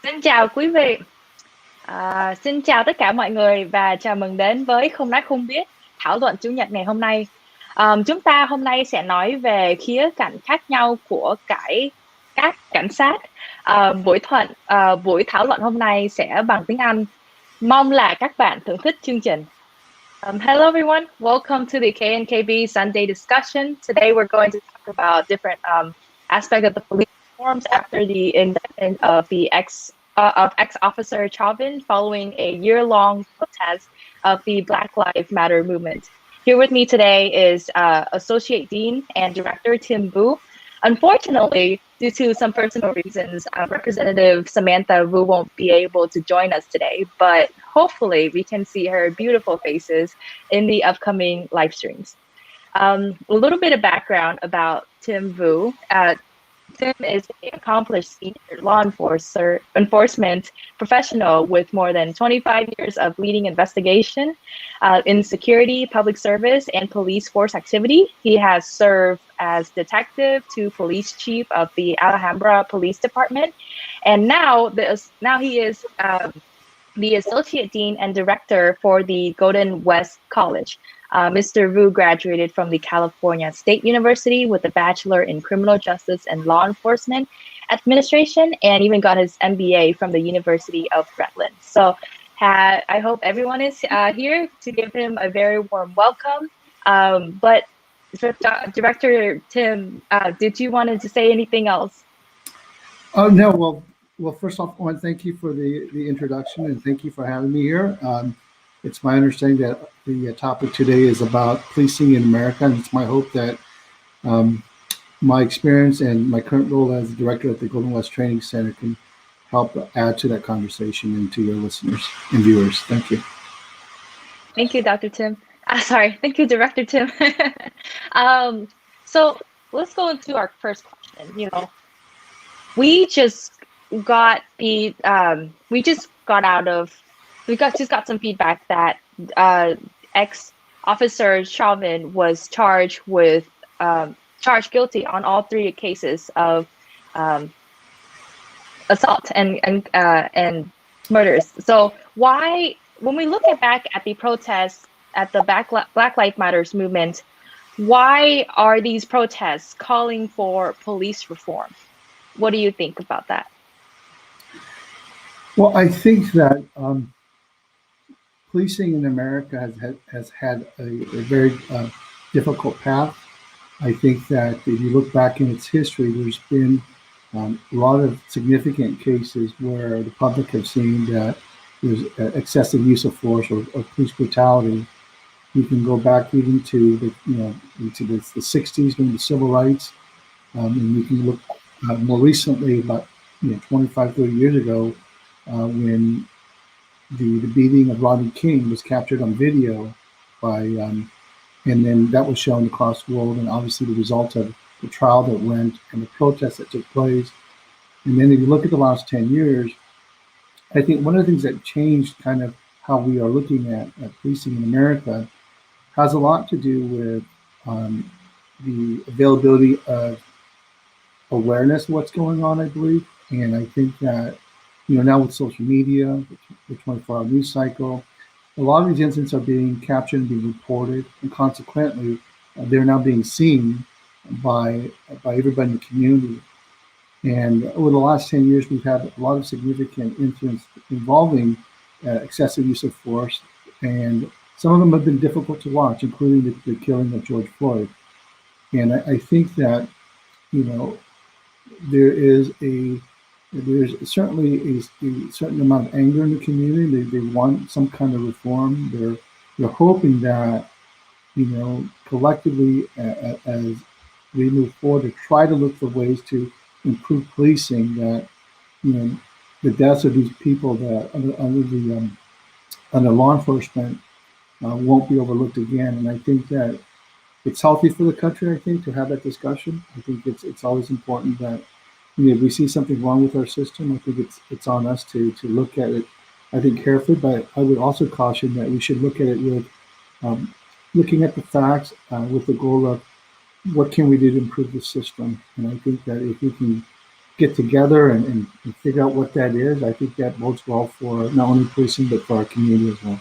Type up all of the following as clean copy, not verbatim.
Xin chào quý vị. Xin chào tất cả mọi người và chào mừng đến với Không nói không biết thảo luận Chủ nhật ngày hôm nay. Chúng ta hôm nay sẽ nói về khía cạnh khác nhau của các cảnh sát. Buổi thảo luận hôm nay sẽ bằng tiếng Anh. Mong là các bạn thưởng thức chương trình. Hello everyone, welcome to the KNKB Sunday discussion. Today we're going to talk about different aspects of the police reforms after the indictment of Ex-officer Chauvin following a year-long protest of the Black Lives Matter movement. Here with me today is Associate Dean and Director Tim Vu. Unfortunately, due to some personal reasons, Representative Samantha Vang won't be able to join us today, but hopefully we can see her beautiful faces in the upcoming live streams. A little bit of background about Tim Vu. Tim is an accomplished senior law enforcement professional with more than 25 years of leading investigation in security, public service, and police force activity. He has served as detective to police chief of the Alhambra Police Department, and now he is the associate dean and director for the Golden West College. Mr. Vu graduated from the California State University with a bachelor in criminal justice and law enforcement administration, and even got his MBA from the University of Maryland. So I hope everyone is here to give him a very warm welcome. But Director Tim, did you want to say anything else? No, well, first off, I want to thank you for the introduction, and thank you for having me here. It's my understanding that the topic today is about policing in America, and it's my hope that my experience and my current role as the director at the Golden West Training Center can help add to that conversation and to your listeners and viewers. Thank you. Thank you, Dr. Tim. Thank you, Director Tim. So let's go into our first question. We just got some feedback that Ex-officer Chauvin was charged guilty on all three cases of assault and murders. So why, when we look back at the protests at the Black Lives Matter movement, why are these protests calling for police reform? What do you think about that? Well, I think that policing in America has had a very difficult path. I think that if you look back in its history, there's been a lot of significant cases where the public have seen that there's excessive use of force or police brutality. You can go back even to the 60s during the civil rights, and you can look more recently, about 25, 30 years ago, when the beating of Rodney King was captured on video and then that was shown across the world, and obviously the result of the trial that went and the protests that took place. And then if you look at the last 10 years, I think one of the things that changed kind of how we are looking at policing in America has a lot to do with the availability of awareness of what's going on, I believe. And I think that, now with social media, the 24-hour news cycle, a lot of these incidents are being captured and being reported, and consequently, they're now being seen by everybody in the community. And over the last 10 years, we've had a lot of significant incidents involving excessive use of force, and some of them have been difficult to watch, including the killing of George Floyd. And I think that, there's certainly a certain amount of anger in the community. They want some kind of reform. They're hoping that, collectively, as we move forward, to try to look for ways to improve policing, that, the deaths of these people that under law enforcement won't be overlooked again. And I think that it's healthy for the country, I think, to have that discussion. I think it's always important that, if we see something wrong with our system, I think it's on us to look at it, I think, carefully. But I would also caution that we should look at it with looking at the facts with the goal of what can we do to improve the system. And I think that if we can get together and figure out what that is, I think that bodes well for not only policing, but for our community as well.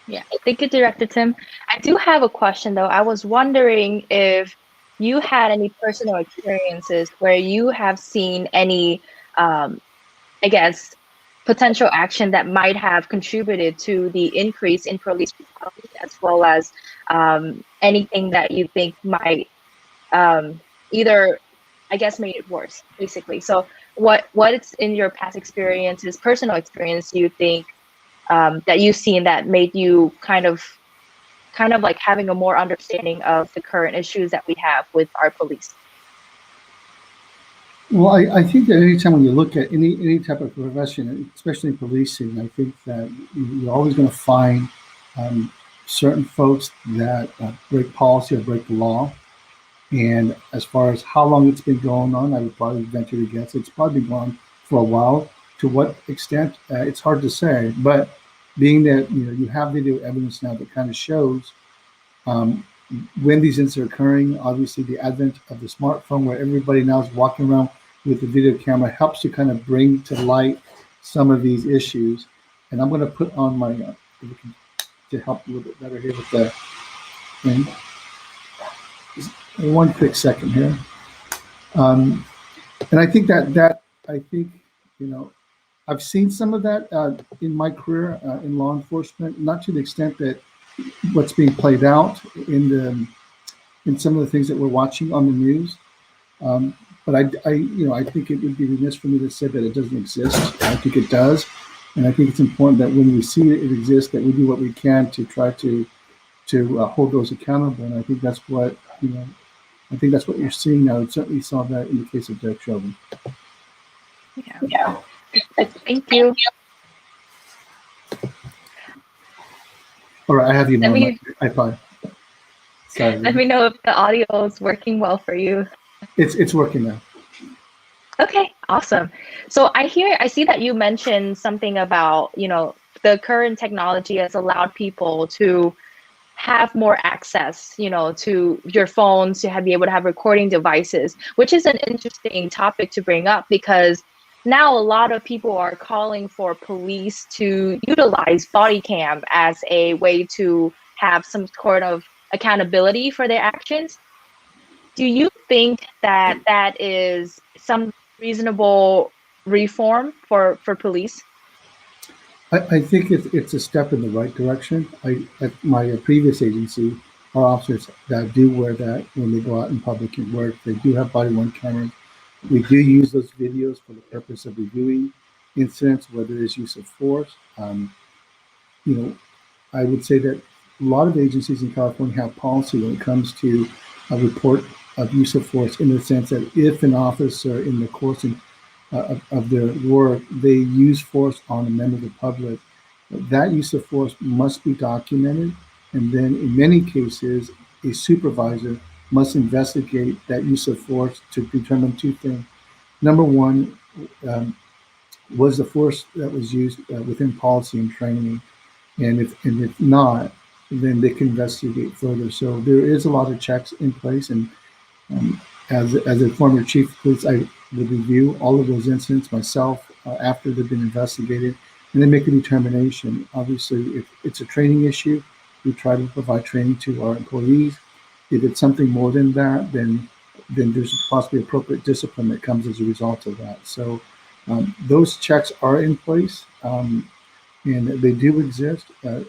Yeah, thank you, Director Tim. I do have a question, though. I was wondering if you had any personal experiences where you have seen any, I guess, potential action that might have contributed to the increase in police brutality, as well as anything that you think might either, I guess, made it worse, basically. So what's in your past experiences, personal experience, you think that you've seen that made you kind of like having a more understanding of the current issues that we have with our police? Well, I think that anytime when you look at any type of profession, especially policing, I think that you're always going to find certain folks that break policy or break the law. And as far as how long it's been going on, I would probably venture to guess it's probably been going on for a while. To what extent, it's hard to say. But being that you have video evidence now that kind of shows when these incidents are occurring, obviously the advent of the smartphone, where everybody now is walking around with the video camera, helps to kind of bring to light some of these issues. And I'm going to put on my to help a little bit better here with the thing. One quick second here. And I think I've seen some of that in my career in law enforcement, not to the extent that what's being played out in some of the things that we're watching on the news. But I think it would be remiss for me to say that it doesn't exist. I think it does, and I think it's important that when we see it exists, that we do what we can to try to hold those accountable. And I think that's what I think that's what you're seeing now. I certainly saw that in the case of Derek Chauvin. Yeah. Thank you. All right, I have you now. iPod. Sorry. Let me know if the audio is working well for you. It's working now. Okay, awesome. So I see that you mentioned something about, the current technology has allowed people to have more access, to your phones, to be able to have recording devices, which is an interesting topic to bring up, because now a lot of people are calling for police to utilize body cam as a way to have some sort of accountability for their actions. Do you think that that is some reasonable reform for police? I think it's a step in the right direction. At my previous agency, our officers that do wear that when they go out in public and work, they do have body-worn cameras. We do use those videos for the purpose of reviewing incidents, whether it's use of force. I would say that a lot of agencies in California have policy when it comes to a report of use of force, in the sense that if an officer in the course of their work, they use force on a member of the public, that use of force must be documented. And then in many cases, a supervisor must investigate that use of force to determine two things. Number one, was the force that was used within policy and training? And if not, then they can investigate further. So there is a lot of checks in place. And as a former chief of police, I would review all of those incidents myself after they've been investigated, and then make a determination. Obviously, if it's a training issue, we try to provide training to our employees. If it's something more than that, then there's possibly appropriate discipline that comes as a result of that. So those checks are in place, and they do exist. The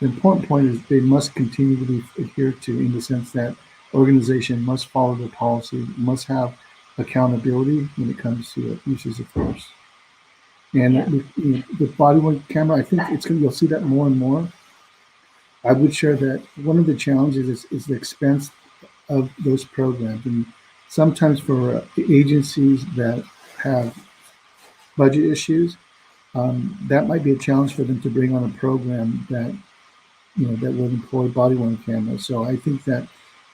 important point is they must continue to be adhered to, in the sense that organization must follow the policy, must have accountability when it comes to uses of force. And with body-worn camera, I think you'll see that more and more. I would share that one of the challenges is the expense of those programs. And sometimes for agencies that have budget issues, that might be a challenge for them to bring on a program that would employ body-worn cameras. So I think that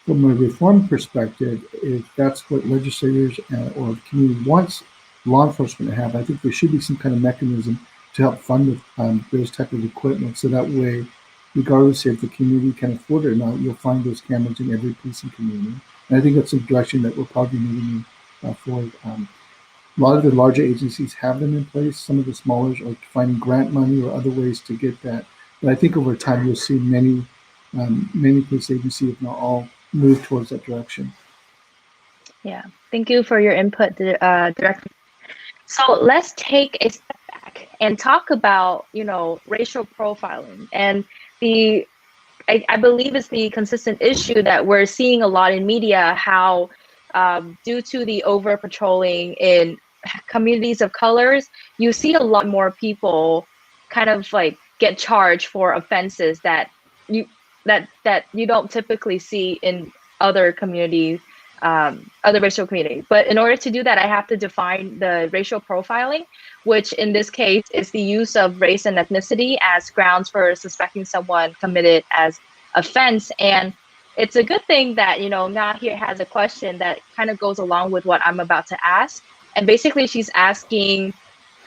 from a reform perspective, if that's what legislators or the community wants law enforcement to have, I think there should be some kind of mechanism to help fund those type of equipment. So that way, regardless if the community can afford it or not, you'll find those cameras in every policing community. And I think that's a direction that we're probably moving in forward. A lot of the larger agencies have them in place. Some of the smaller are finding grant money or other ways to get that. But I think over time you'll see many police agencies, if not all, move towards that direction. Yeah, thank you for your input, Director. So let's take a step back and talk about, racial profiling and I believe it's the consistent issue that we're seeing a lot in media, how due to the over patrolling in communities of colors, you see a lot more people kind of like get charged for offenses that you don't typically see in other communities, other racial communities. But in order to do that, I have to define the racial profiling, which in this case is the use of race and ethnicity as grounds for suspecting someone committed as offense. And it's a good thing that, Nga here has a question that kind of goes along with what I'm about to ask. And basically she's asking,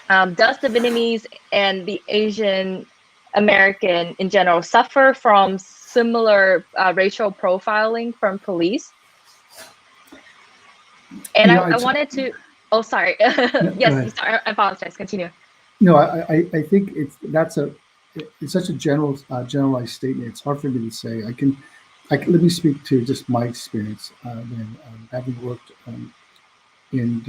does the Vietnamese and the Asian American in general suffer from similar racial profiling from police? And I wanted to, oh, sorry. Yes, sorry, I apologize, continue. No, I think it's such a generalized statement. It's hard for me to say. Let me speak to just my experience when having worked in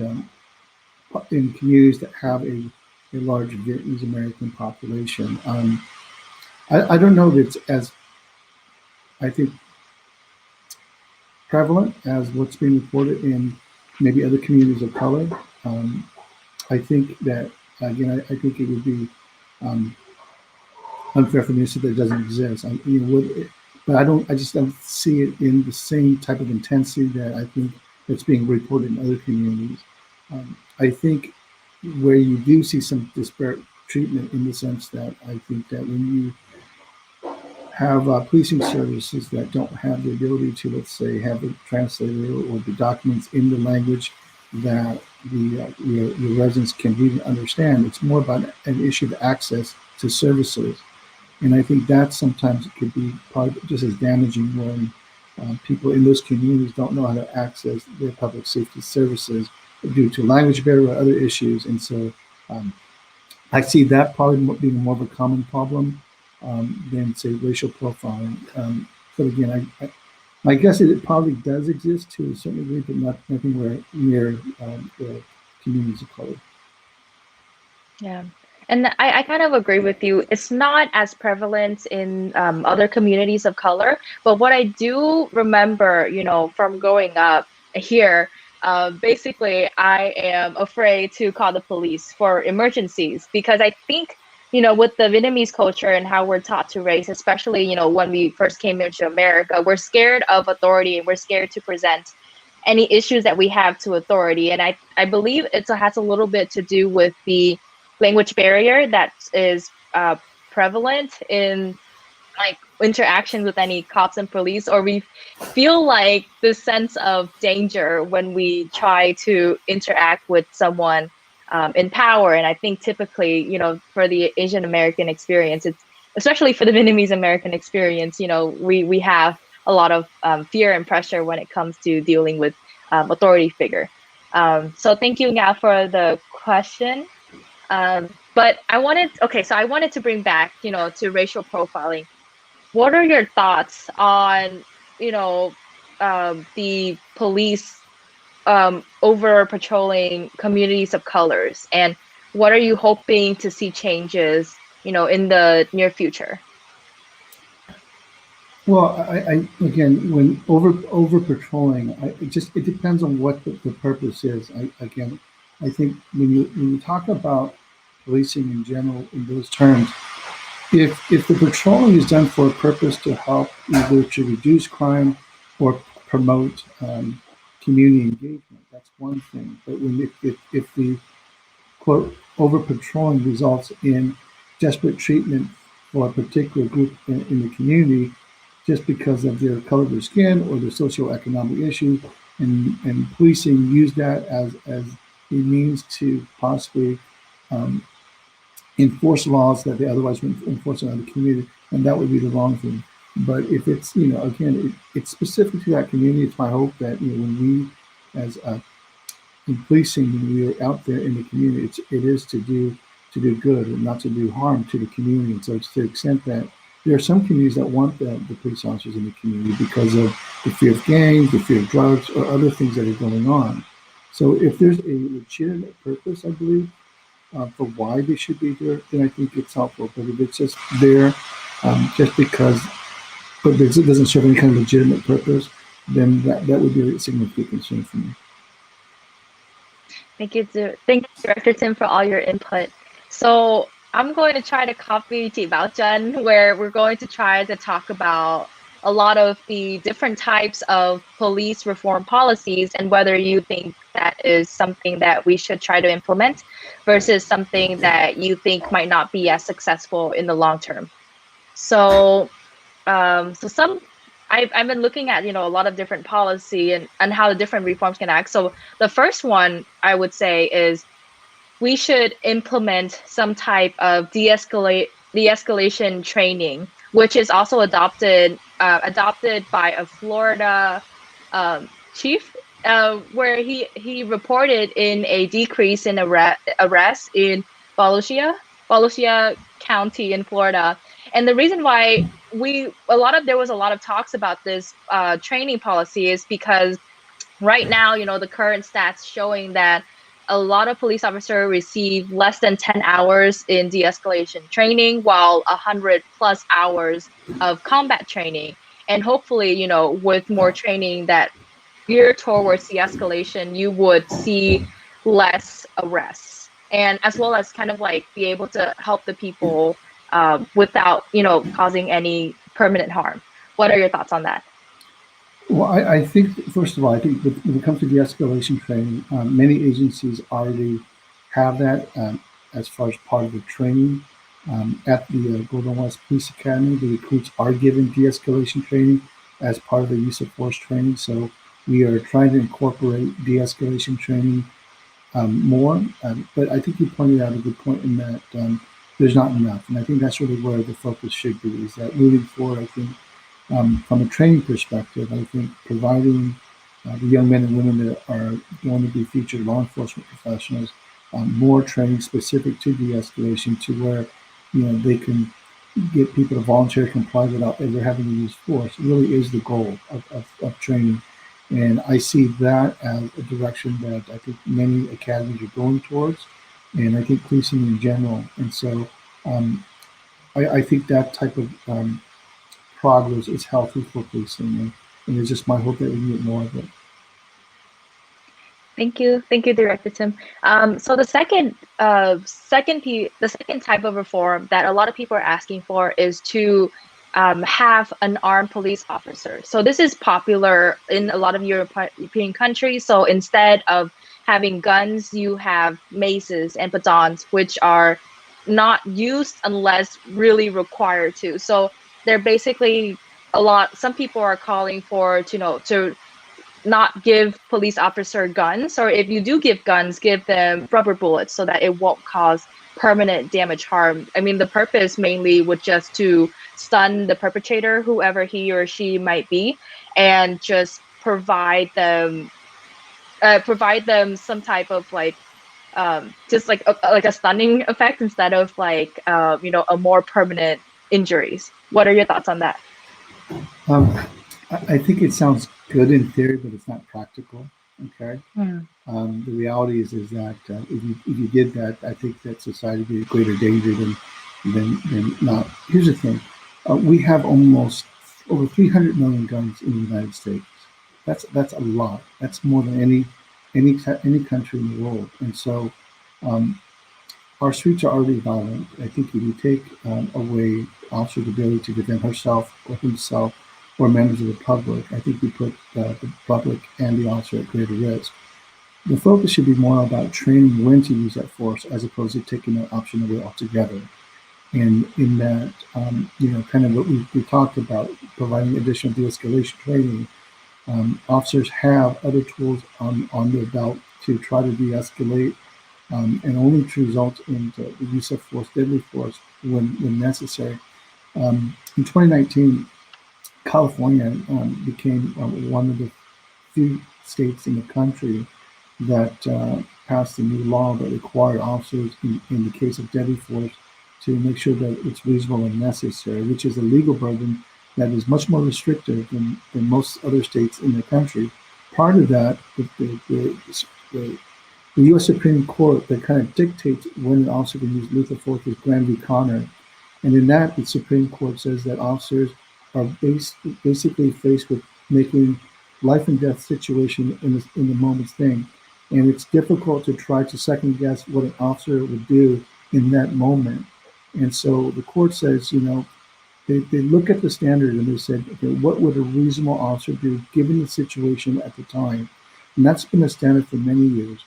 communities that have a large Vietnamese American population. I don't know that it's as, I think, prevalent as what's being reported in maybe other communities of color. I think that, again, I think it would be unfair for me to say that it doesn't exist. But I just don't see it in the same type of intensity that I think that's being reported in other communities. I think where you do see some disparate treatment in the sense that I think that when you have policing services that don't have the ability to, let's say, have a translator or the documents in the language that your residents can read and understand, it's more about an issue of access to services. And I think that sometimes it could be probably just as damaging when people in those communities don't know how to access their public safety services due to language barrier or other issues. And so I see that probably being more of a common problem than, say, racial profiling. But again, I guess it probably does exist to a certain degree, but nothing near the communities of color. Yeah. And I kind of agree with you. It's not as prevalent in other communities of color. But what I do remember, from growing up here, basically, I am afraid to call the police for emergencies because I think, with the Vietnamese culture and how we're taught to race, especially, when we first came into America, we're scared of authority and we're scared to present any issues that we have to authority. And I believe it has a little bit to do with the language barrier that is prevalent in like interaction with any cops and police, or we feel like this sense of danger when we try to interact with someone in power. And I think typically, for the Asian American experience, it's especially for the Vietnamese American experience, we have a lot of fear and pressure when it comes to dealing with authority figure. So thank you, Nga, for the question. But I wanted to bring back, to racial profiling. What are your thoughts on, the police over patrolling communities of colors, and what are you hoping to see changes, in the near future? Well, I again, when over patrolling, it depends on what the purpose is. I think when you talk about policing in general in those terms, if the patrolling is done for a purpose to help either to reduce crime or promote community engagement, that's one thing. But if the quote over patrolling results in desperate treatment for a particular group in the community just because of their color of their skin or their socioeconomic issues, and policing use that as a means to possibly enforce laws that they otherwise wouldn't enforce in other community, and that would be the wrong thing. But if it's, again, it's specific to that community, it's my hope that, when we, as in policing, when we are out there in the community, it is to do good and not to do harm to the community. And so it's to the extent that there are some communities that want the police officers in the community because of the fear of gangs, the fear of drugs, or other things that are going on. So if there's a legitimate purpose, I believe, for why they should be there, then I think it's helpful. But if it's just there just because, but it doesn't serve any kind of legitimate purpose, then that would be a significant concern for me. Thank you, Director Tim, for all your input. So I'm going to try to copy Chị Bảo Trân, where we're going to try to talk about a lot of the different types of police reform policies and whether you think that is something that we should try to implement versus something that you think might not be as successful in the long term. So, I've been looking at, a lot of different policy and how the different reforms can act. So the first one I would say is we should implement some type of de-escalation training, which is also adopted by a Florida chief, where he reported in a decrease in arrests in Volusia County in Florida. And the reason why there was a lot of talks about this training policy is because right now, the current stats showing that a lot of police officers receive less than 10 hours in de-escalation training, while 100+ hours of combat training. And hopefully, with more training that geared towards de-escalation, you would see less arrests, and as well as kind of like be able to help the people without, causing any permanent harm. What are your thoughts on that? Well, I think, first of all, I think when it comes to de-escalation training, many agencies already have that as far as part of the training. At the Golden West Police Academy, the recruits are given de-escalation training as part of the use of force training. So we are trying to incorporate de-escalation training more. But I think you pointed out a good point in that there's not enough. And I think that's really where the focus should be, is that moving forward, I think, from a training perspective, I think providing the young men and women that are going to be featured law enforcement professionals more training specific to de-escalation, to where they can get people to voluntarily comply without ever having to use force, really is the goal of training. And I see that as a direction that I think many academies are going towards, and I think policing in general. And so I think that type of progress is healthy for policing, and it's just my hope that we get more of it. Thank you, Director Tim. So the second type of reform that a lot of people are asking for is to have an armed police officer. So this is popular in a lot of European countries. So instead of having guns, you have maces and batons, which are not used unless really required to. So they're basically some people are calling for to not give police officer guns, or if you do give guns, give them rubber bullets so that it won't cause permanent damage harm. I mean, the purpose mainly would just to stun the perpetrator, whoever he or she might be, and just provide them some type of just like a stunning effect instead of a more permanent injuries. What are your thoughts on that? I think it sounds good in theory, but it's not practical. Okay. The reality is that if you did that, I think that society would be a greater danger than not. Here's the thing: we have almost over 300 million guns in the United States. That's a lot. That's more than any country in the world. And so our streets are already violent. I think if you take away officer's ability to defend herself or himself or members of the public, I think we put the public and the officer at greater risk. The focus should be more about training when to use that force, as opposed to taking that option away altogether. And in that, kind of what we talked about, providing additional de-escalation training, officers have other tools on their belt to try to de-escalate, and only to result in the use of force, deadly force, when necessary. In 2019, California became one of the few states in the country that passed a new law that required officers in the case of deadly force to make sure that it's reasonable and necessary, which is a legal burden that is much more restrictive than most other states in the country. Part of that, the U.S. Supreme Court that kind of dictates when an officer can use lethal force is Graham v. Connor. And in that, the Supreme Court says that officers are basically faced with making life and death situation in the moment's thing. And it's difficult to try to second guess what an officer would do in that moment. And so the court says, they look at the standard and they said, okay, what would a reasonable officer do given the situation at the time? And that's been a standard for many years.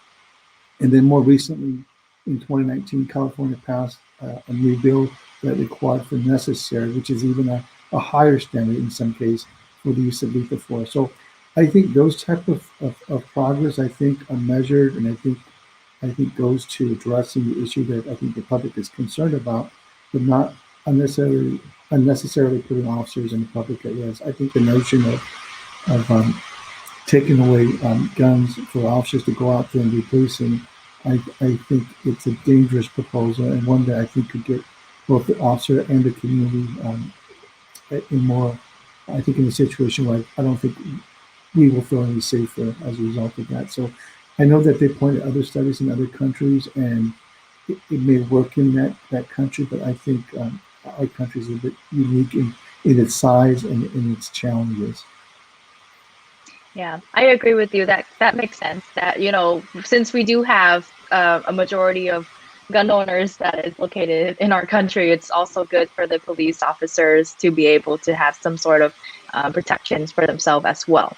And then more recently, in 2019, California passed a new bill that required for necessary, which is even a higher standard in some case for the use of lethal force. So I think those type of progress, I think, are measured, and I think goes to addressing the issue that I think the public is concerned about, but not unnecessarily putting officers and the public at risk. I think the notion of taking away guns for officers to go out there and be policing, I think it's a dangerous proposal, and one that I think could get both the officer and the community in a situation where I don't think we will feel any safer as a result of that. So I know that they point at other studies in other countries, and it may work in that country, but I think our country is a bit unique in its size and in its challenges. Yeah, I agree with you. That makes sense. That, since we do have a majority of gun owners that is located in our country, it's also good for the police officers to be able to have some sort of protections for themselves as well.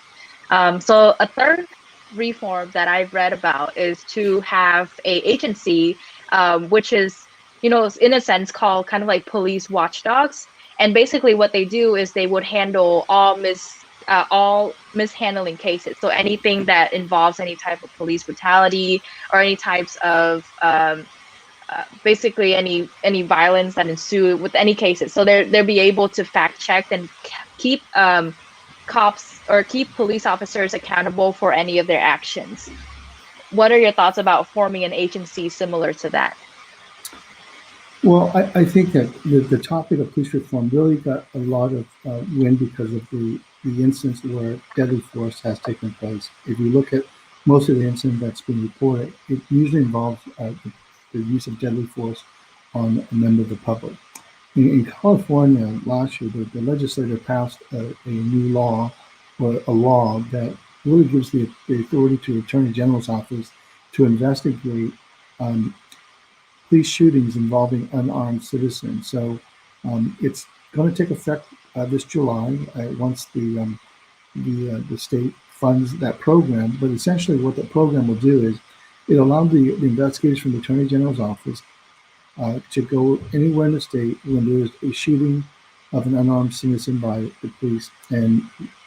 So a third reform that I've read about is to have a agency, which is, in a sense called kind of like police watchdogs. And basically what they do is they would handle all mishandling cases. So anything that involves any type of police brutality or any types of basically any violence that ensue with any cases. So they'll be able to fact check and keep cops or keep police officers accountable for any of their actions. What are your thoughts about forming an agency similar to that? Well, I think that the topic of police reform really got a lot of wind because of the instance where deadly force has taken place. If you look at most of the incidents that's been reported, it usually involves the use of deadly force on a member of the public. In California last year, the legislature passed a new law, or a law that really gives the authority to the Attorney General's office to investigate police shootings involving unarmed citizens. So it's going to take effect this July once the state funds that program. But essentially what the program will do is it allowed the investigators from the Attorney General's office to go anywhere in the state when there's a shooting of an unarmed citizen by the police. And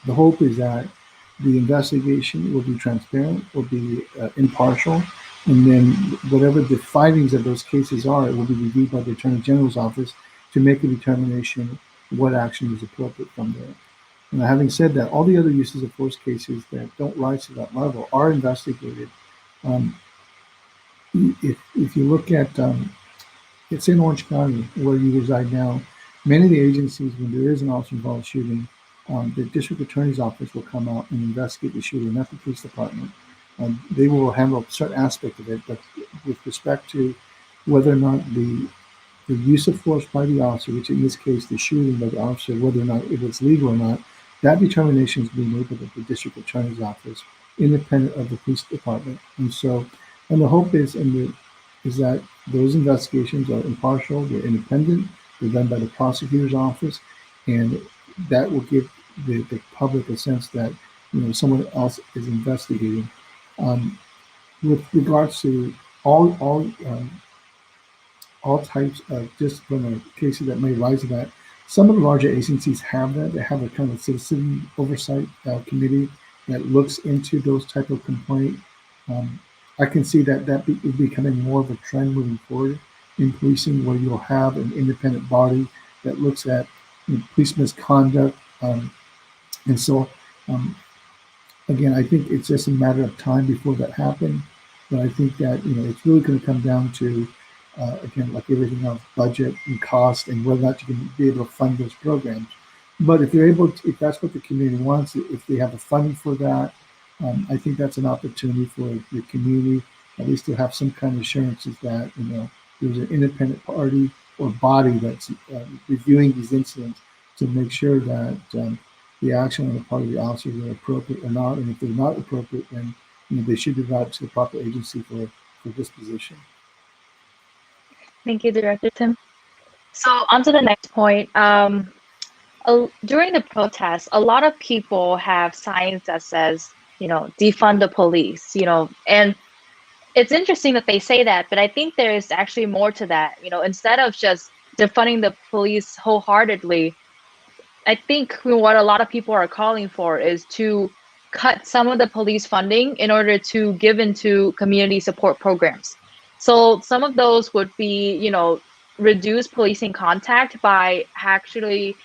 the hope is that the investigation will be transparent, will be impartial, and then whatever the findings of those cases are, it will be reviewed by the Attorney General's office to make a determination what action is appropriate from there. And having said that, all the other uses of force cases that don't rise to that level are investigated. If you look at, it's in Orange County where you reside now, many of the agencies, when there is an officer-involved shooting, the district attorney's office will come out and investigate the shooting, not the police department. They will handle a certain aspect of it, but with respect to whether or not the use of force by the officer, which in this case the shooting by the officer, whether or not it was legal or not, that determination is being made by the district attorney's office, independent of the police department. And the hope is that those investigations are impartial, they're independent, they're done by the prosecutor's office, and that will give the public a sense that someone else is investigating. With regards to all types of disciplinary cases that may rise to that, some of the larger agencies have that. They have a kind of citizen oversight committee that looks into those type of complaints. I can see that becoming more of a trend moving forward in policing, where you'll have an independent body that looks at police misconduct And so, again, I think it's just a matter of time before that happens. But I think that, it's really going to come down to, again, like everything else, budget and cost and whether or not you can be able to fund those programs. But if they're able to, if that's what the community wants, if they have the funding for that, I think that's an opportunity for the community at least to have some kind of assurances that, there's an independent party or body that's reviewing these incidents to make sure that the action on the part of the officers are appropriate or not. And if they're not appropriate, then they should be brought to the proper agency for disposition. Thank you, Director Tim. So on to the next point. During the protests, a lot of people have signs that says, defund the police, and it's interesting that they say that, but I think there's actually more to that. Instead of just defunding the police wholeheartedly, I think what a lot of people are calling for is to cut some of the police funding in order to give into community support programs. So some of those would be, reduce policing contact by actually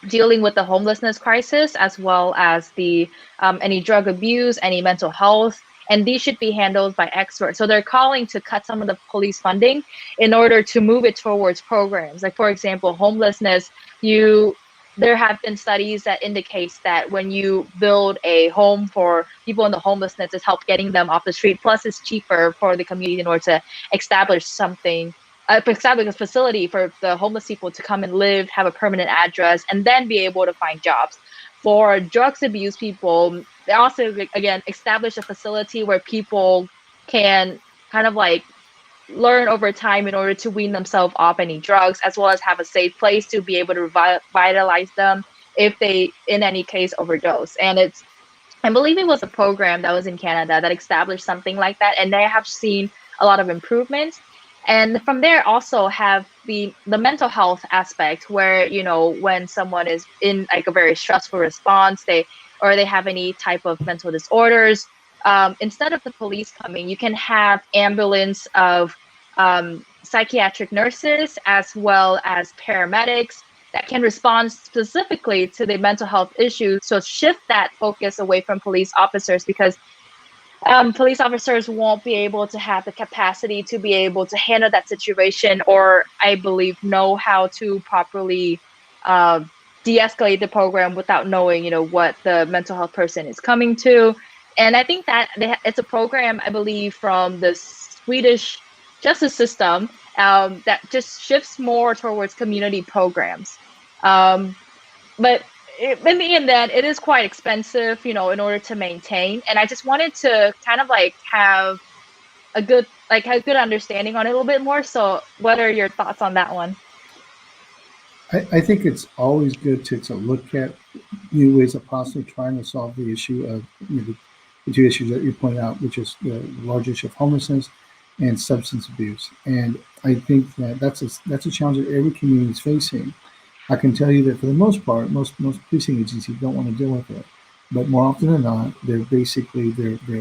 dealing with the homelessness crisis, as well as the any drug abuse, any mental health, and these should be handled by experts. So they're calling to cut some of the police funding in order to move it towards programs. Like, for example, homelessness, there have been studies that indicates that when you build a home for people in the homelessness, it's help getting them off the street. Plus, it's cheaper for the community in order to establish a facility for the homeless people to come and live, have a permanent address, and then be able to find jobs. For drugs abuse people, they also, again, establish a facility where people can kind of like learn over time in order to wean themselves off any drugs, as well as have a safe place to be able to revitalize them if they, in any case, overdose. And I believe it was a program that was in Canada that established something like that, and they have seen a lot of improvement. And from there also have the mental health aspect where, when someone is in like a very stressful response, they have any type of mental disorders, instead of the police coming, you can have ambulance of psychiatric nurses as well as paramedics that can respond specifically to the mental health issues. So shift that focus away from police officers, because police officers won't be able to have the capacity to be able to handle that situation, or I believe know how to properly de-escalate the program without knowing, what the mental health person is coming to. And I think that it's a program, I believe, from the Swedish justice system that just shifts more towards community programs. But in the end, then it is quite expensive, in order to maintain. And I just wanted to kind of like have a good understanding on it a little bit more. So what are your thoughts on that one? I think it's always good to look at new ways of possibly trying to solve the issue of the two issues that you pointed out, which is the large issue of homelessness and substance abuse. And I think that that's a challenge that every community is facing. I can tell you that for the most part, most policing agencies don't want to deal with it, but more often than not, they're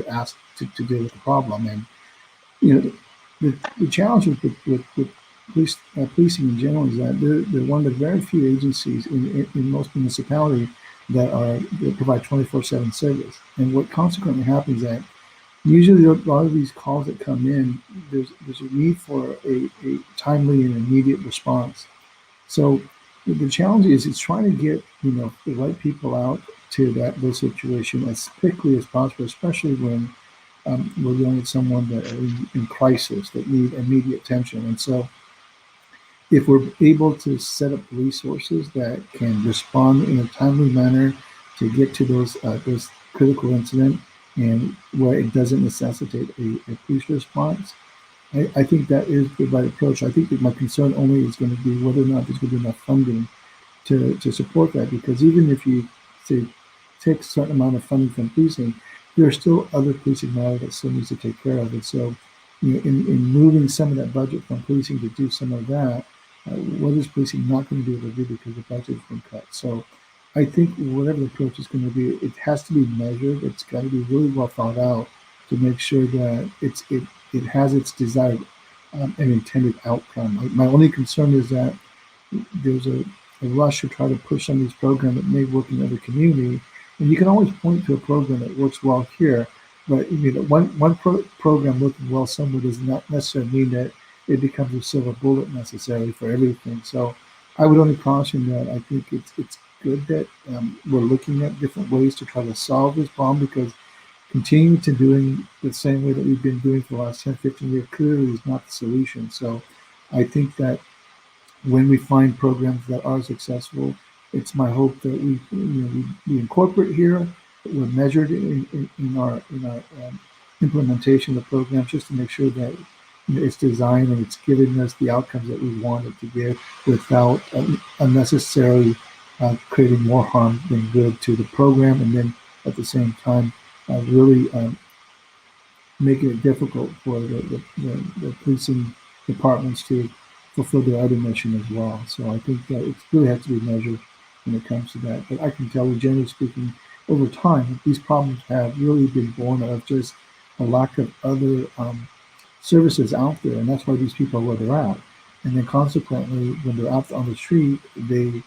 asked to deal with the problem. And the challenge with policing in general is that they're one of the very few agencies in most municipalities that provide 24/7 service. And what consequently happens is that usually a lot of these calls that come in, there's a need for a timely and immediate response. So the challenge is trying to get the right people out to those situations as quickly as possible, especially when we're dealing with someone that are in crisis that need immediate attention. And so, if we're able to set up resources that can respond in a timely manner to get to those critical incidents, and where it doesn't necessitate a police response, I think that is the right approach. I think that my concern only is going to be whether or not there's going to be enough funding to support that, because even if you say take a certain amount of funding from policing, there are still other policing matters that still needs to take care of. And so, in moving some of that budget from policing to do some of that, what is policing not going to be able to do because the budget has been cut? So I think whatever the approach is going to be, it has to be measured. It's got to be really well thought out to make sure that it has its desired and intended outcome. My only concern is that there's rush to try to push some of these programs that may work in other communities. And you can always point to a program that works well here, but one program working well somewhere does not necessarily mean that it becomes a silver bullet necessarily for everything. So I would only caution that I think it's good that we're looking at different ways to try to solve this problem, because continuing to doing the same way that we've been doing for the last 10, 15 years clearly is not the solution. So I think that when we find programs that are successful, it's my hope that we incorporate here, that we're measured in our implementation of the program, just to make sure that it's designed and it's giving us the outcomes that we want it to give, without unnecessarily creating more harm than good to the program, and then at the same time really making it difficult for the policing departments to fulfill their other mission as well. So I think that it really has to be measured when it comes to that. But I can tell you, generally speaking, over time, these problems have really been born out of just a lack of other services out there, and that's why these people are where they're at. And then consequently, when they're out on the street, they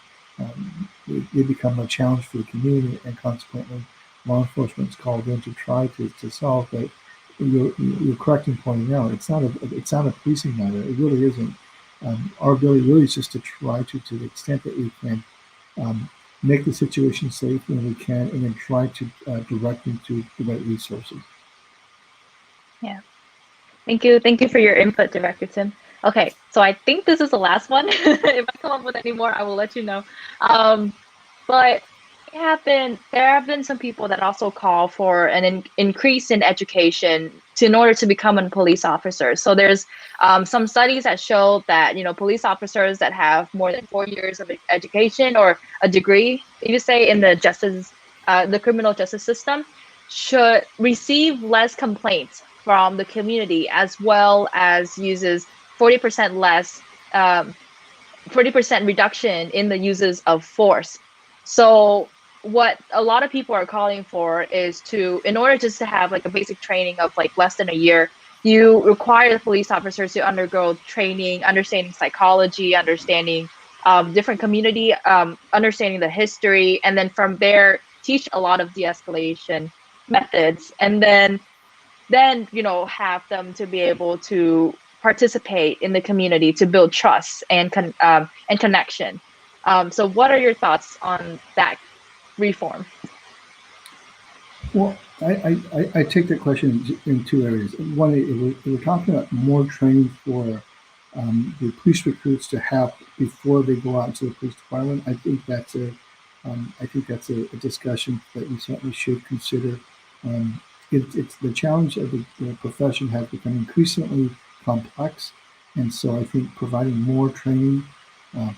become a challenge for the community, and consequently, law enforcement is called in to try to solve. But you're correct in pointing out it's not a policing matter. It really isn't. Our ability really is just to try to the extent that we can, make the situation safe when we can, and then try to direct them to the right resources. Yeah. Thank you for your input, Director Tim. Okay, so I think this is the last one. If I come up with any more, I will let you know. But there have been some people that also call for an increase in education in order to become a police officer. So there's some studies that show that police officers that have more than 4 years of education or a degree, you say, in the criminal justice system, should receive less complaints from the community, as well as uses 40% less, 40% reduction in the uses of force. So what a lot of people are calling for is in order just to have like a basic training of like less than a year, you require the police officers to undergo training, understanding psychology, understanding different community, understanding the history, and then from there teach a lot of de-escalation methods, and then have them to be able to participate in the community to build trust and connection. So what are your thoughts on that reform? Well, I take that question in two areas. One, we're talking about more training for the police recruits to have before they go out into the police department. I think that's a discussion that we certainly should consider. It's the challenge of the profession has become increasingly complex, and so I think providing more training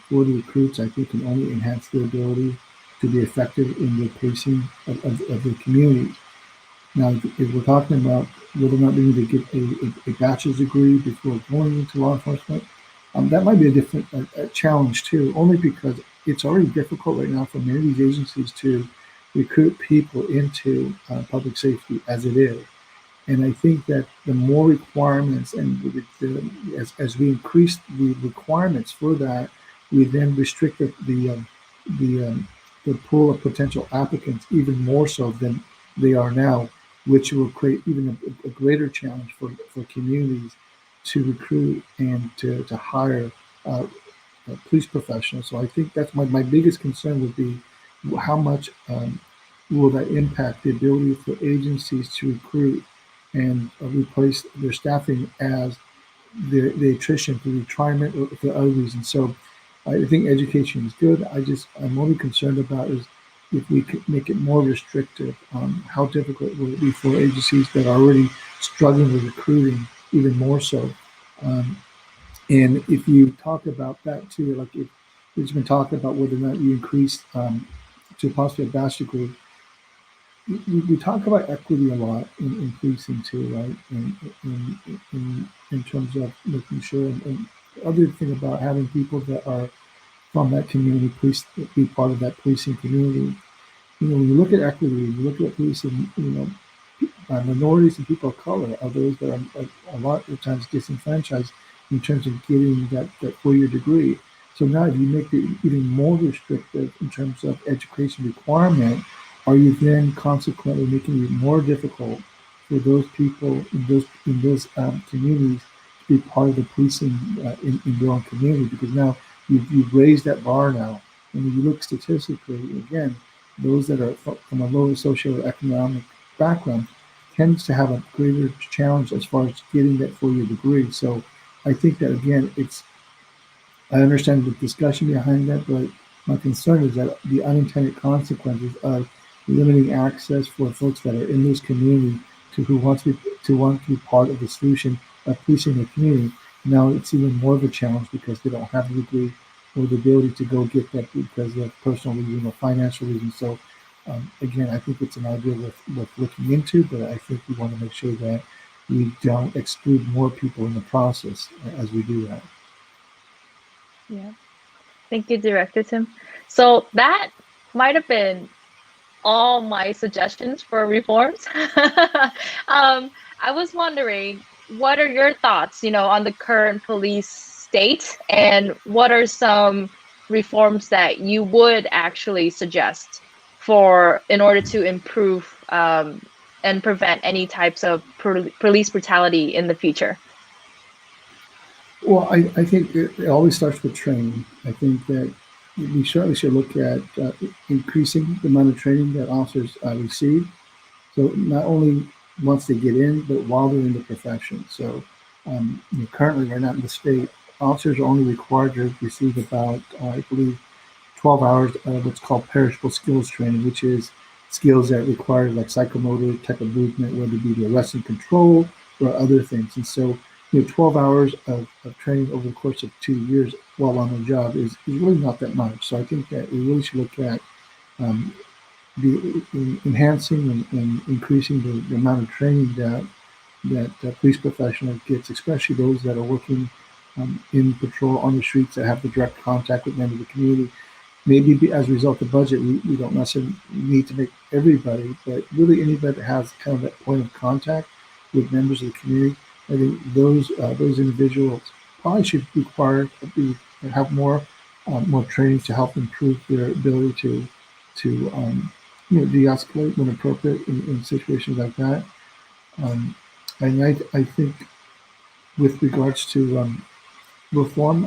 for the recruits, I think, can only enhance their ability to be effective in the policing of the community. Now, if we're talking about whether or not they need to get a bachelor's degree before going into law enforcement, that might be a different challenge too, only because it's already difficult right now for many of these agencies to recruit people into public safety as it is. And I think that the more requirements, and as we increase the requirements for that, we then restrict the pool of potential applicants even more so than they are now, which will create even a greater challenge for communities to recruit and to hire police professionals. So I think that's my biggest concern would be how much will that impact the ability for agencies to recruit and replace their staffing as the attrition for retirement or for other reasons. So I think education is good. I'm only concerned about is if we could make it more restrictive, how difficult will it be for agencies that are already struggling with recruiting even more so. And if you talk about that too, like if there's been talk about whether or not you increase to possibly a bachelor's degree, we talk about equity a lot in policing too, right? In terms of making sure, and the other thing about having people that are from that community, police, be part of that policing community. When you look at equity, you look at policing, minorities and people of color are those that are a lot of times disenfranchised in terms of getting that 4-year degree. So now if you make it even more restrictive in terms of education requirement, are you then consequently making it more difficult for those people in those communities to be part of the policing in their own community? Because now you've raised that bar now. And when you look statistically, again, those that are from a lower socioeconomic background tends to have a greater challenge as far as getting that 4-year degree. So I think that, again, I understand the discussion behind that, but my concern is that the unintended consequences of limiting access for folks that are in this community who want to be part of the solution of policing the community. Now it's even more of a challenge because they don't have the degree or the ability to go get that because of personal reasons or financial reasons. So again, I think it's an idea worth looking into, but I think we want to make sure that we don't exclude more people in the process as we do that. Yeah. Thank you, Director Tim. So that might have been all my suggestions for reforms. I was wondering, what are your thoughts, on the current police state, and what are some reforms that you would actually suggest in order to improve and prevent any types of police brutality in the future? Well, I think it always starts with training. I think that we certainly should look at increasing the amount of training that officers receive. So not only once they get in, but while they're in the profession. So currently, right now in the state, officers are only required to receive about, I believe, 12 hours of what's called perishable skills training, which is skills that require like psychomotor type of movement, whether it be the arrest and control or other things. And so 12 hours of training over the course of 2 years while on the job is really not that much. So I think that we really should look at enhancing and increasing the amount of training that police professionals gets, especially those that are working in patrol on the streets that have the direct contact with members of the community. Maybe as a result of budget, we don't necessarily need to make everybody, but really anybody that has kind of that point of contact with members of the community. I think those individuals probably should have more training to help improve their ability to de-escalate when appropriate in situations like that. And I think with regards to reform,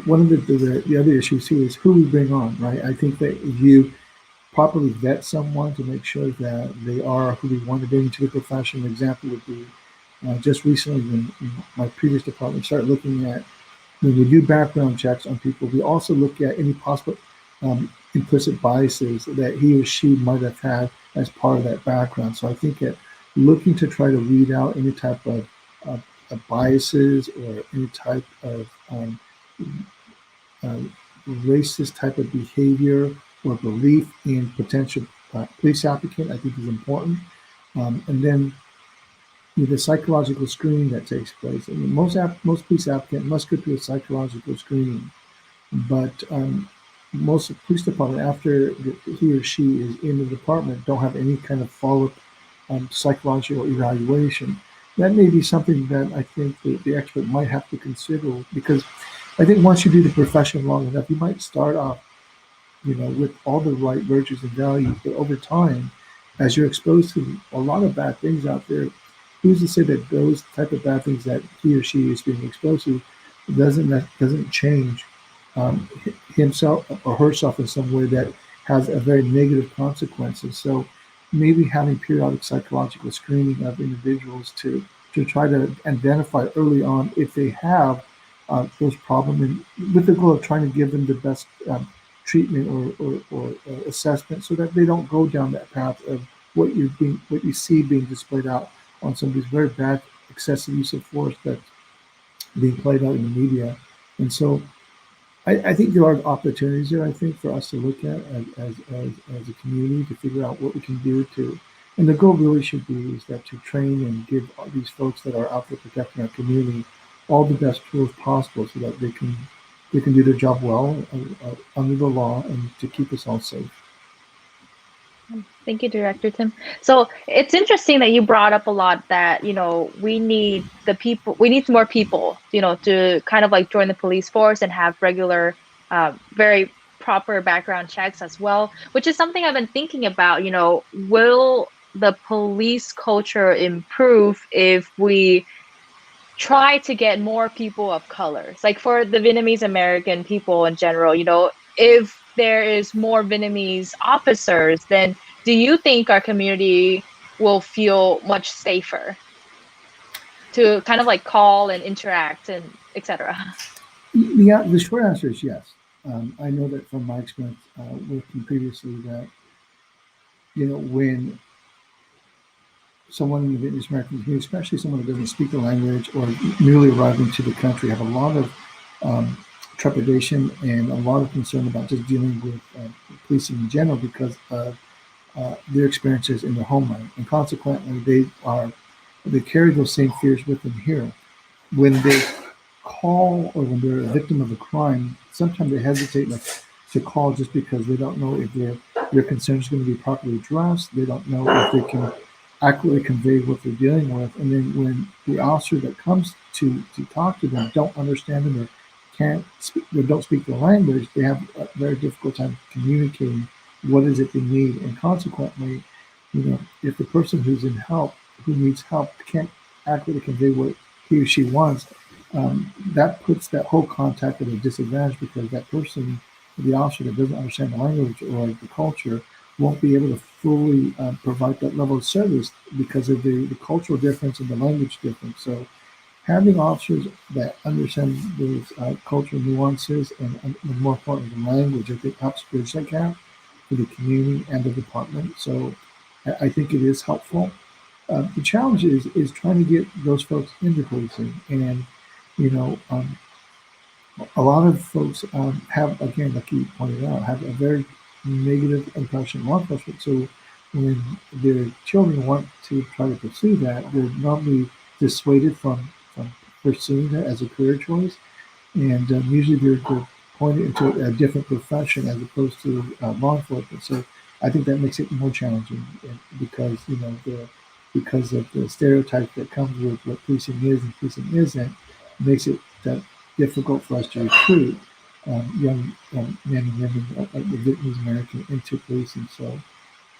one of the other issues too is who we bring on, right? I think that if you properly vet someone to make sure that they are who we want to bring into the profession. An example would be just recently when my previous department started looking at, when we do background checks on people, we also look at any possible implicit biases that he or she might have had as part of that background. So I think that looking to try to weed out any type of biases or any type of racist type of behavior or belief in potential police applicant, I think is important. And then the psychological screening that takes place. I mean, most police applicant must go through a psychological screening, but most police department, after he or she is in the department, don't have any kind of follow-up psychological evaluation. That may be something that I think the expert might have to consider, because I think once you do the profession long enough, you might start off, with all the right virtues and values, but over time, as you're exposed to a lot of bad things out there, who's to say that those type of bad things that he or she is being exposed to doesn't change himself or herself in some way that has a very negative consequences. So maybe having periodic psychological screening of individuals to try to identify early on if they have those problems, and with the goal of trying to give them the best treatment or assessment, so that they don't go down that path of what you see being displayed out on some of these very bad excessive use of force that's being played out in the media. And so I think there are opportunities there, I think, for us to look at as a community to figure out what we can do to, and the goal really should be is that to train and give these folks that are out there protecting our community all the best tools possible so that they can do their job well under the law and to keep us all safe. Thank you, Director Tim. So it's interesting that you brought up a lot that, we need more people, to kind of like join the police force and have regular, very proper background checks as well, which is something I've been thinking about, will the police culture improve if we try to get more people of colors, like for the Vietnamese American people in general, if there is more Vietnamese officers, then do you think our community will feel much safer to kind of like call and interact and etc.? Yeah, the short answer is yes. I know that from my experience working previously that, when someone in the Vietnamese American community, especially someone who doesn't speak the language or newly arriving to the country, have a lot of trepidation and a lot of concern about just dealing with policing in general because of their experiences in their homeland, and consequently, they carry those same fears with them here. When they call or when they're a victim of a crime, sometimes they hesitate to call just because they don't know if their concerns are going to be properly addressed. They don't know if they can accurately convey what they're dealing with. And then when the officer that comes to talk to them don't understand them or can't speak, they don't speak the language, they have a very difficult time communicating what is it they need. And consequently, if the person who needs help can't accurately convey what he or she wants, that puts that whole contact at a disadvantage because that person, the officer that doesn't understand the language or the culture, won't be able to fully provide that level of service because of the cultural difference and the language difference. So having officers that understand those cultural nuances and more importantly, the language, I think helps bridge that gap for the community and the department. So I think it is helpful. The challenge is trying to get those folks into policing, and a lot of folks have, again, like you pointed out, have a very negative impression of law enforcement. So when their children want to try to pursue that, they're normally dissuaded from pursuing that as a career choice, and usually they're pointed into a different profession as opposed to law enforcement. So I think that makes it more challenging because because of the stereotype that comes with what policing is and policing isn't, makes it difficult for us to recruit young men and women like the Vietnamese American into policing. So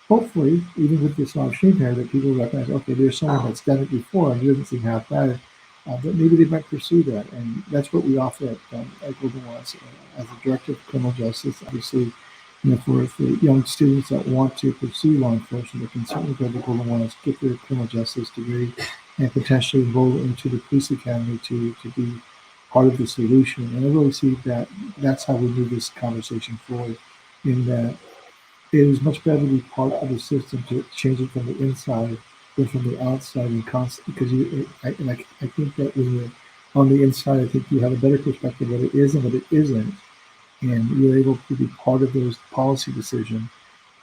hopefully, even with this live stream here, that people recognize, okay, there's someone that's done it before and it doesn't seem half bad, but maybe they might pursue that. And that's what we offer at Golden West as a director of criminal justice. Obviously, for young students that want to pursue law enforcement, they can certainly go to Golden West, get their criminal justice degree, and potentially enroll into the police academy to be part of the solution. And I really see that that's how we move this conversation forward, in that it is much better to be part of the system to change it from the inside than from the outside. And because I think that when you're on the inside, I think you have a better perspective of what it is and what it isn't, and you're able to be part of those policy decisions.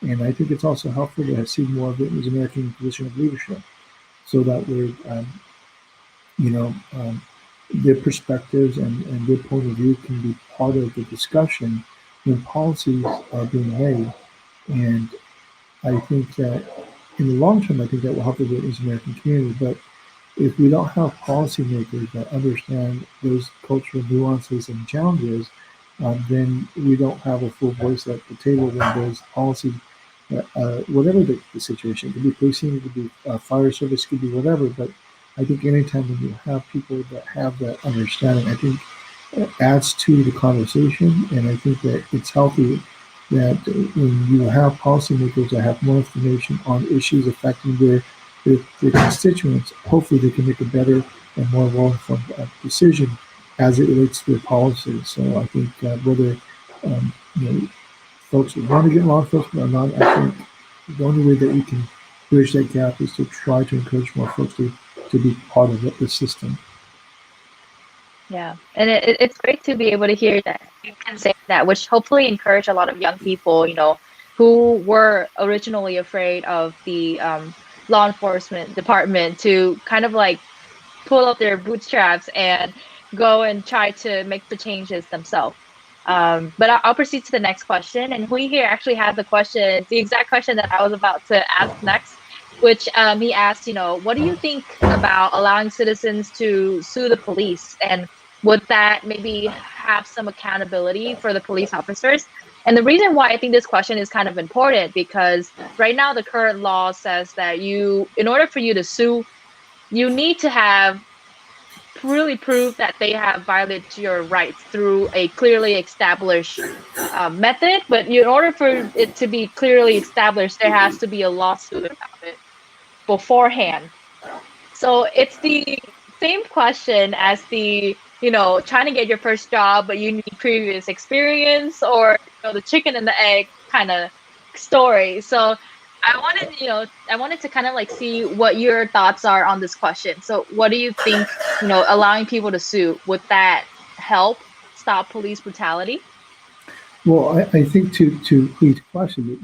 And I think it's also helpful to see more of Vietnamese American position of leadership, so that we're, their perspectives and their point of view can be part of the discussion when policies are being made. And I think that in the long term, I think that will help the Vietnamese American community. But if we don't have policymakers that understand those cultural nuances and challenges, then we don't have a full voice at the table when those policies, whatever the situation, it could be policing, it could be fire service, it could be whatever. But I think anytime when you have people that have that understanding, I think it adds to the conversation. And I think that it's healthy that when you have policymakers that have more information on issues affecting their constituents, hopefully they can make a better and more well-informed decision as it relates to their policies. So I think whether folks want to get law enforcement or not, I think the only way that we can bridge that gap is to try to encourage more folks to be part of the system. Yeah, and it's great to be able to hear that you can say that, which hopefully encourage a lot of young people, who were originally afraid of the law enforcement department, to kind of like pull up their bootstraps and go and try to make the changes themselves. But I'll proceed to the next question. And Hui here actually had the exact question that I was about to ask next, which he asked, what do you think about allowing citizens to sue the police? And would that maybe have some accountability for the police officers? And the reason why I think this question is kind of important, because right now the current law says that in order for you to sue, you need to have really prove that they have violated your rights through a clearly established method. But in order for it to be clearly established, there has to be a lawsuit about it beforehand. So it's the same question as trying to get your first job, but you need previous experience, or the chicken and the egg kind of story. So I wanted to kind of like see what your thoughts are on this question. So what do you think, allowing people to sue, would that help stop police brutality? Well, I think to Clee's question,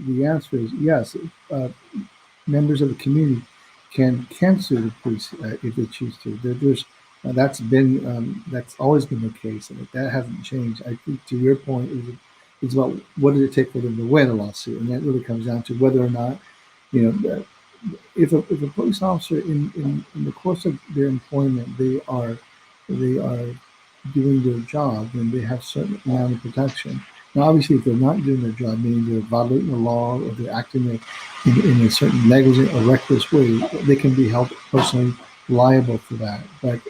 the answer is yes. Members of the community can sue the police if they choose to. That's always been the case, and that hasn't changed. I think to your point is about what does it take for them to win a lawsuit, and that really comes down to whether or not if a police officer in the course of their employment they are doing their job, then they have certain amount of protection. Now, obviously, if they're not doing their job, meaning they're violating the law or they're acting in a certain negligent or reckless way, they can be held personally liable for that. But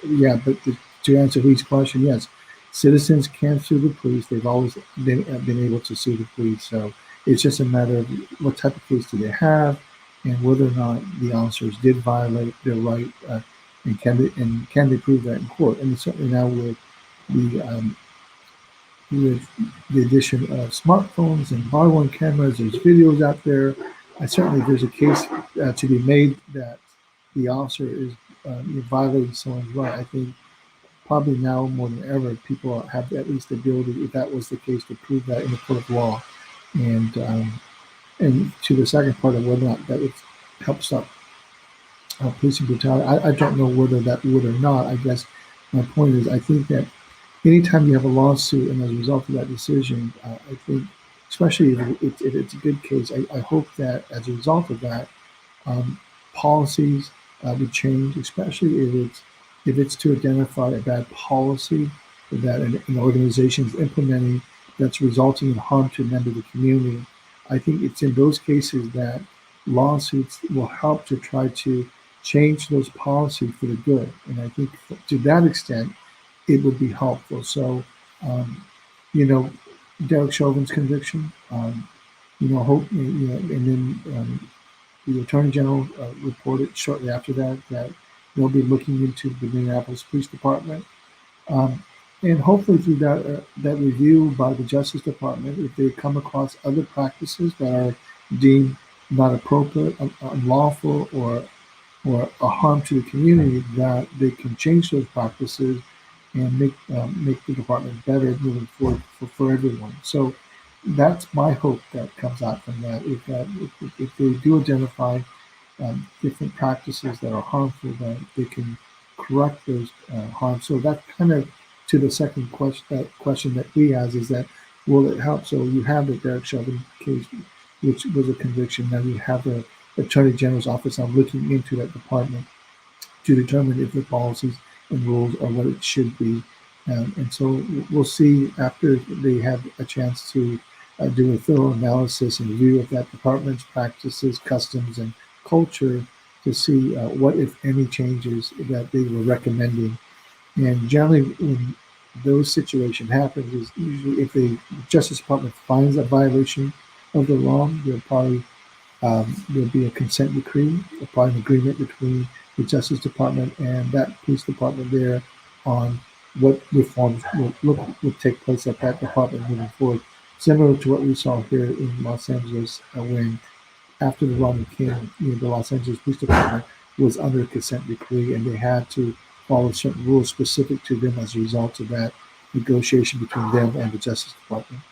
to answer Lee's question, yes, citizens can sue the police. They've always been able to sue the police. So it's just a matter of what type of case do they have, and whether or not the officers did violate their right, and can they prove that in court? And certainly now with the addition of smartphones and body-worn cameras, there's videos out there. Certainly, there's a case to be made that the officer is violating someone's right. I think probably now more than ever, people have at least the ability, if that was the case, to prove that in the court of law. And to the second part of whether or not that would help stop policing brutality, I don't know whether that would or not. I guess my point is, I think that anytime you have a lawsuit and as a result of that decision, I think, especially if it's a good case, I hope that as a result of that, policies would change, especially if it's to identify a bad policy that an organization is implementing that's resulting in harm to a member of the community. I think it's in those cases that lawsuits will help to try to change those policies for the good. And I think to that extent, it would be helpful. So, Derek Chauvin's conviction, hope, and then the Attorney General reported shortly after that they'll be looking into the Minneapolis Police Department. And hopefully through that review by the Justice Department, if they come across other practices that are deemed not appropriate, unlawful, or a harm to the community, that they can change those practices and make the department better moving forward for everyone. So that's my hope that comes out from that. If they do identify different practices that are harmful, that they can correct those harms. So that kind of to the second question that we has is that will it help? So you have the Derek Chauvin case, which was a conviction. Now you have the Attorney General's office now looking into that department to determine if the policies and rules are what it should be. And so we'll see after they have a chance to do a thorough analysis and review of that department's practices, customs, and culture to see what, if any, changes that they were recommending. And generally, when those situations happen, is usually if the Justice Department finds a violation of the law, there'll be a consent decree, probably an agreement between the Justice Department and that police department there on what reforms would take place at that department moving forward. Similar to what we saw here in Los Angeles when after the Rodney King, the Los Angeles Police Department was under a consent decree and they had to follow certain rules specific to them as a result of that negotiation between them and the Justice Department.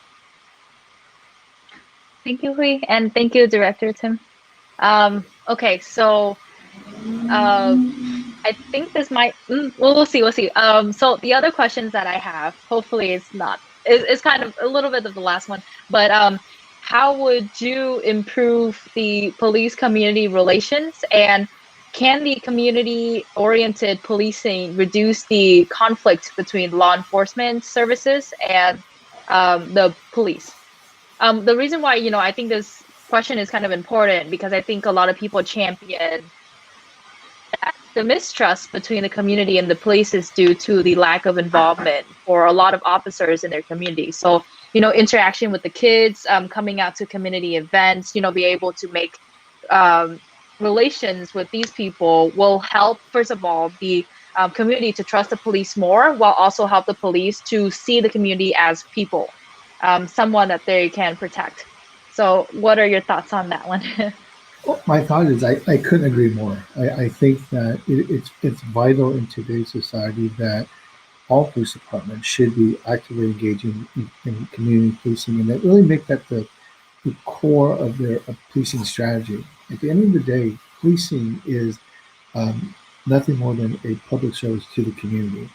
Thank you, Hui, and thank you, Director Tim. Okay, so I think this might, we'll see. So the other questions that I have, hopefully it's not it's kind of a little bit of the last one, but how would you improve the police community relations, and can the community-oriented policing reduce the conflict between law enforcement services and the police? The reason why, I think this question is kind of important, because I think a lot of people champion that the mistrust between the community and the police is due to the lack of involvement for a lot of officers in their community. So, interaction with the kids, coming out to community events, be able to make relations with these people will help, first of all, the community to trust the police more, while also help the police to see the community as people, someone that they can protect. So what are your thoughts on that one? Well, my thought is I couldn't agree more. I think that it's vital in today's society that all police departments should be actively engaging in community policing, and that really make that the core of their policing strategy. At the end of the day, policing is nothing more than a public service to the community.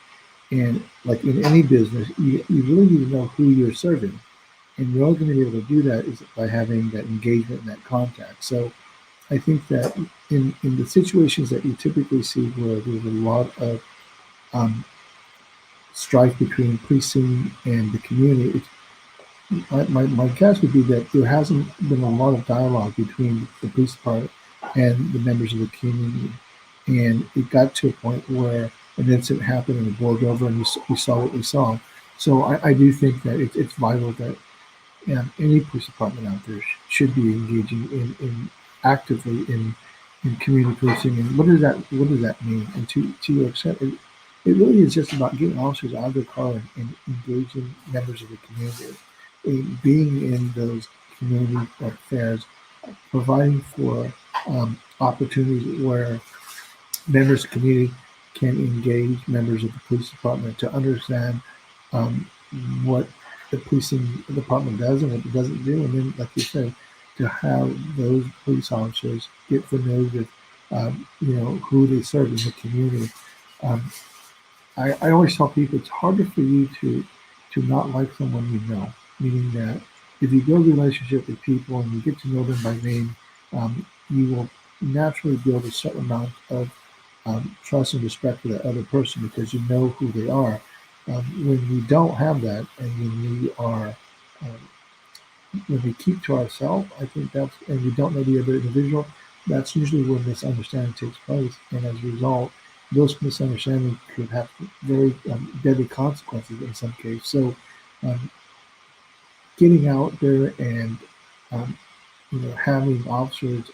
And like in any business, you really need to know who you're serving. And you're only going to be able to do that is by having that engagement and that contact. So I think that in the situations that you typically see where there's a lot of strife between policing and the community, my guess would be that there hasn't been a lot of dialogue between the police department and the members of the community. And it got to a point where an incident happened and it boiled over and we saw what we saw. So I do think that it's vital that any police department out there should be engaging actively in community policing. And what does that mean? And to your extent, it really is just about getting officers out of their car and engaging members of the community, and being in those community affairs, providing for opportunities where members of the community can engage members of the police department to understand what the policing department does and what it doesn't do. And then, like you said, to have those police officers get familiar with, who they serve in the community. I always tell people it's harder for you to not like someone you know, meaning that if you build a relationship with people and you get to know them by name, you will naturally build a certain amount of trust and respect for that other person because you know who they are. When we don't have that, and when we keep to ourselves, I think and we don't know the other individual, that's usually when misunderstanding takes place. And as a result, those misunderstandings could have very deadly consequences in some cases. So getting out there and having officers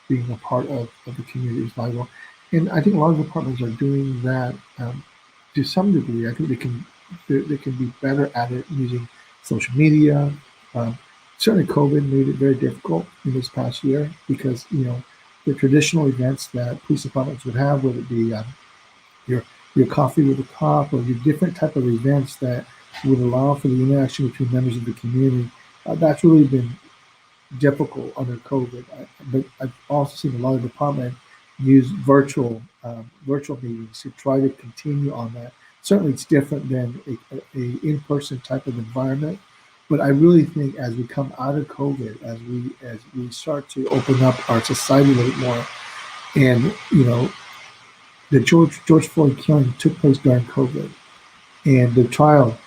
being a part of the community is vital. And I think a lot of departments are doing that to some degree. I think they can be better at it using social media. Certainly COVID made it very difficult in this past year because, the traditional events that police departments would have, whether it be your coffee with a cop or your different type of events that would allow for the interaction between members of the community, that's really been difficult under COVID. But I've also seen a lot of departments use virtual meetings to try to continue on that. Certainly it's different than a in-person type of environment, but I really think as we come out of COVID, as we start to open up our society a little more, and the George Floyd killing took place during COVID, and the trial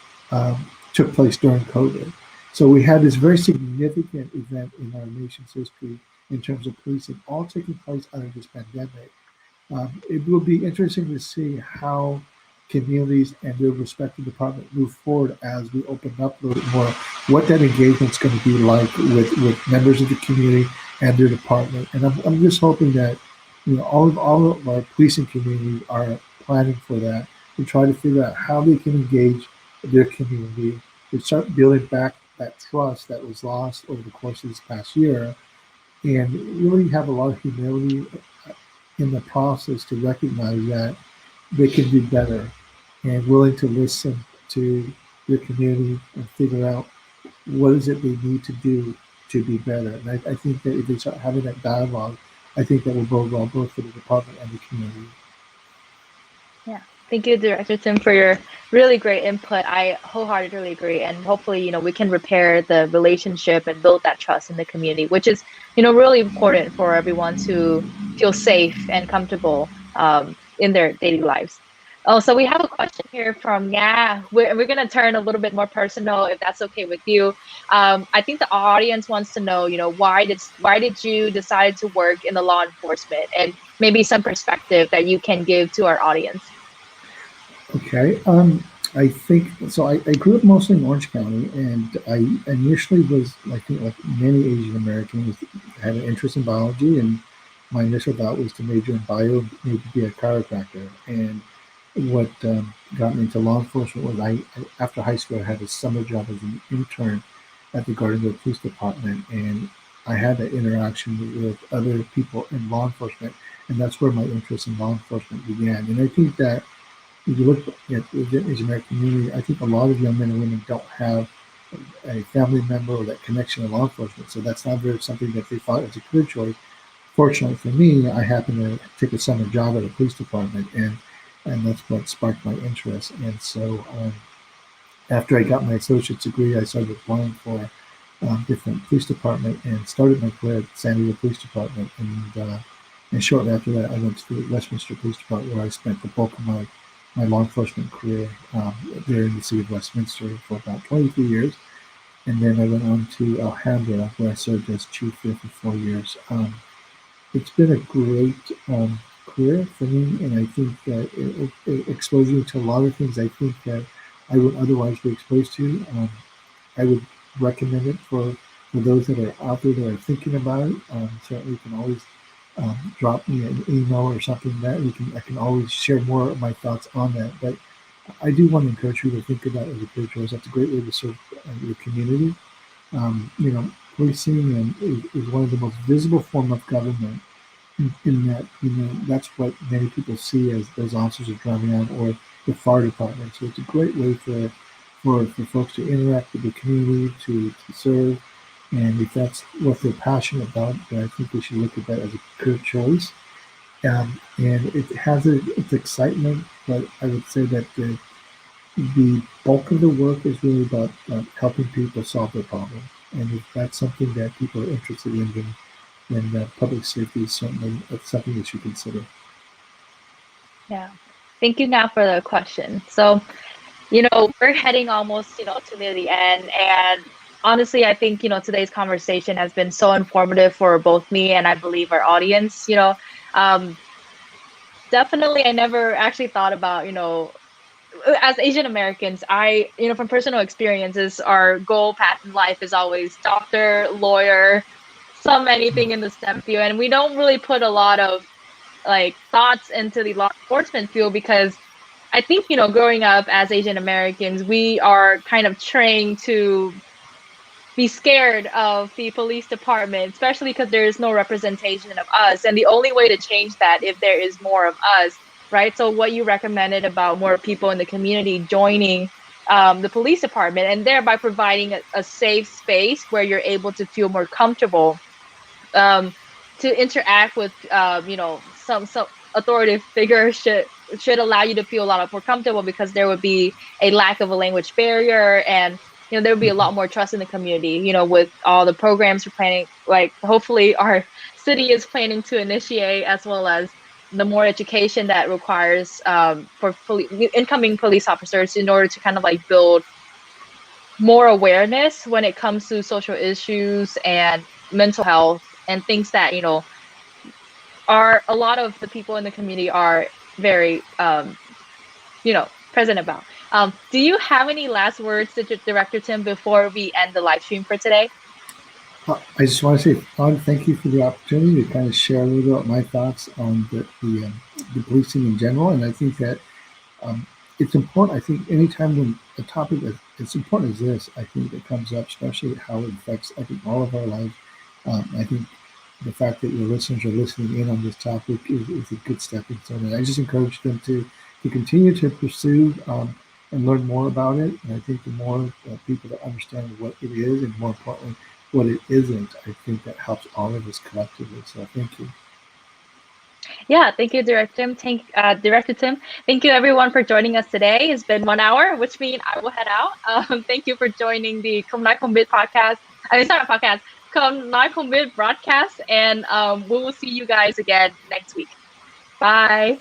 took place during COVID. So we had this very significant event in our nation's history in terms of policing, all taking place under this pandemic. It will be interesting to see how communities and their respective department move forward as we open up a little bit more, what that engagement is going to be like with members of the community and their department. And I'm just hoping that all of our policing community are planning for that, to try to figure out how they can engage their community, to start building back that trust that was lost over the course of this past year, and really have a lot of humility in the process to recognize that they can do better, and willing to listen to their community and figure out what is it they need to do to be better. And I think that if they start having that dialogue, I think that will bode well both for the department and the community. Yeah. Thank you, Director Tim, for your Really great input. I wholeheartedly agree. And hopefully, we can repair the relationship and build that trust in the community, which is, really important for everyone to feel safe and comfortable in their daily lives. Oh, so we have a question here from We're going to turn a little bit more personal, if that's okay with you. I think the audience wants to know, why did you decide to work in the law enforcement, and maybe some perspective that you can give to our audience. Okay. I think so. I grew up mostly in Orange County, and I initially was, I think, like many Asian Americans, had an interest in biology, and my initial thought was to major in bio, maybe be a chiropractor. And what got me into law enforcement was after high school, I had a summer job as an intern at the Gardnerville Police Department, and I had that interaction with other people in law enforcement, and that's where my interest in law enforcement began. And I think that if you look at the Asian American community, I think a lot of young men and women don't have a family member or that connection to law enforcement. So that's not very something that they thought was a career choice. Fortunately for me, I happened to take a summer job at a police department, and that's what sparked my interest. And so after I got my associate's degree, I started applying for different police department and started my career at San Diego Police Department. And shortly after that, I went to the Westminster Police Department, where I spent the bulk of my law enforcement career there in the city of Westminster for about 23 years. And then I went on to Alhambra, where I served as chief there for 4 years. It's been a great career for me, and I think that it exposed me to a lot of things I think that I would otherwise be exposed to. I would recommend it for those that are out there that are thinking about it. Certainly, you can always drop me an email or something that I can always share more of my thoughts on that. But I do want to encourage you to think about it as a career choice. That's a great way to serve your community. Policing is one of the most visible form of government in that, that's what many people see as those officers are driving out, or the fire department. So it's a great way for folks to interact with the community, to serve. And if that's what they're passionate about, then I think we should look at that as a career choice. And it has its excitement, but I would say that the bulk of the work is really about helping people solve their problems. And if that's something that people are interested in, then public safety is certainly something that you consider. Yeah. Thank you now for the question. So, we're heading almost, to the end. And honestly, I think, today's conversation has been so informative for both me and I believe our audience. Definitely, I never actually thought about, as Asian Americans, from personal experiences, our goal path in life is always doctor, lawyer, anything in the STEM field. And we don't really put a lot of thoughts into the law enforcement field, because I think, growing up as Asian Americans, we are kind of trained to be scared of the police department, especially because there is no representation of us. And the only way to change that if there is more of us, right? So what you recommended about more people in the community joining the police department, and thereby providing a safe space where you're able to feel more comfortable to interact with, some authoritative figure should allow you to feel a lot more comfortable, because there would be a lack of a language barrier, and there would be a lot more trust in the community, with all the programs we're planning, hopefully our city is planning to initiate, as well as the more education that requires for incoming police officers, in order to kind of build more awareness when it comes to social issues and mental health, and things that, are a lot of the people in the community are very, present about. Do you have any last words, Director Tim, before we end the live stream for today? I just want to say, thank you for the opportunity to kind of share a little bit about my thoughts on the policing in general. And I think that it's important. I think anytime when a topic as important as this, I think it comes up, especially how it affects, I think, all of our lives. I think the fact that your listeners are listening in on this topic is a good stepping stone. And I just encourage them to continue to pursue and learn more about it. And I think the more people that understand what it is, and more importantly, what it isn't, I think that helps all of us collectively. So thank you. Yeah, thank you, Director Tim. Director Tim. Thank you, everyone, for joining us today. It's been 1 hour, which means I will head out. Thank you for joining the Không Nói Không Biết podcast. It's not a podcast. Không Nói Không Biết broadcast, and we will see you guys again next week. Bye.